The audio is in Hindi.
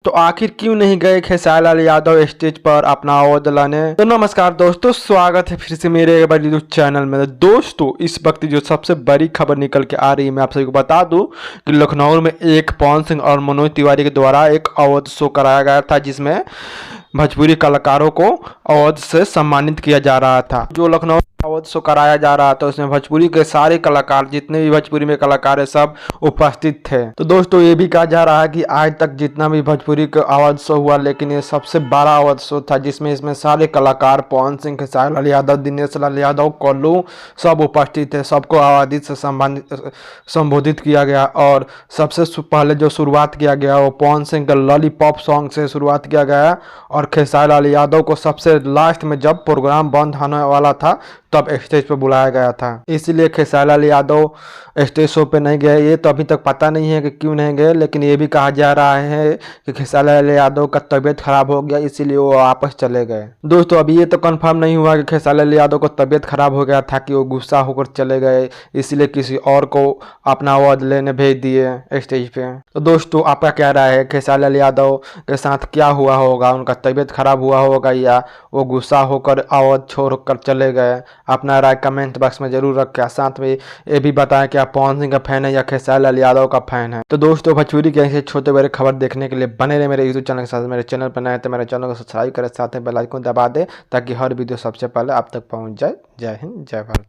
तो आखिर क्यों नहीं गए खेसारी लाल यादव स्टेज पर अपना अवार्ड लाने। तो नमस्कार दोस्तों, स्वागत है फिर से मेरे एक बार यूट्यूब चैनल में। दोस्तों इस वक्त जो सबसे बड़ी खबर निकल के आ रही है, मैं आप सभी को बता दूं कि लखनऊ में एक पवन सिंह और मनोज तिवारी के द्वारा एक अवार्ड शो कराया गया था, जिसमें भोजपुरी कलाकारों को अवार्ड से सम्मानित किया जा रहा था। जो लखनऊ अवार्ड शो कराया जा रहा था उसमें भोजपुरी के सारे कलाकार, जितने भी भोजपुरी में कलाकार है, सब उपस्थित थे। तो दोस्तों ये भी कहा जा रहा है कि आज तक जितना भी भोजपुरी का अवार्ड शो हुआ, लेकिन ये सबसे बड़ा अवार्ड शो था, जिसमें इसमें सारे कलाकार पवन सिंह, खेसारी लाल यादव, दिनेश लाल यादव, कल्लू सब उपस्थित थे। सबको अवार्ड से संबोधित किया गया और सबसे पहले जो शुरुआत किया गया वो पवन सिंह के लॉलीपॉप सॉन्ग से शुरुआत किया गया और खेसारी लाल यादव को सबसे लास्ट में जब प्रोग्राम बंद होने वाला था तब स्टेज पर बुलाया गया था। इसीलिए खेसारी लाल यादव स्टेज शो पे नहीं गए। ये तो अभी तक पता नहीं है कि क्यों नहीं गए, लेकिन ये भी कहा जा रहा है कि खेसारी लाल यादव का तबीयत खराब हो गया, इसीलिए वो वापस चले गए। दोस्तों अभी ये तो कंफर्म नहीं हुआ कि खेसारी लाल यादव को तबीयत खराब हो गया था कि वो गुस्सा होकर चले गए, इसलिए किसी और को अपना अवार्ड लेने भेज दिए स्टेज पे। तो दोस्तों आपका क्या राय है, खेसारी लाल यादव के साथ क्या हुआ होगा? उनका तबीयत खराब हुआ होगा या वो गुस्सा होकर अवार्ड छोड़कर चले गए? अपना राय कमेंट बॉक्स में जरूर रखें। साथ में ये भी बताएं कि आप पवन सिंह का फैन है या खेसारी लाल यादव का फैन है। तो दोस्तों भोजपुरी के ऐसे छोटे बड़े खबर देखने के लिए बने रहे मेरे यूट्यूब चैनल के साथ। मेरे चैनल पर नए तो मेरे चैनल को सब्सक्राइब करें, साथ में बेल आइकन दबा दें ताकि हर वीडियो सबसे पहले आप तक पहुंच जाए। जय हिंद, जय भारत।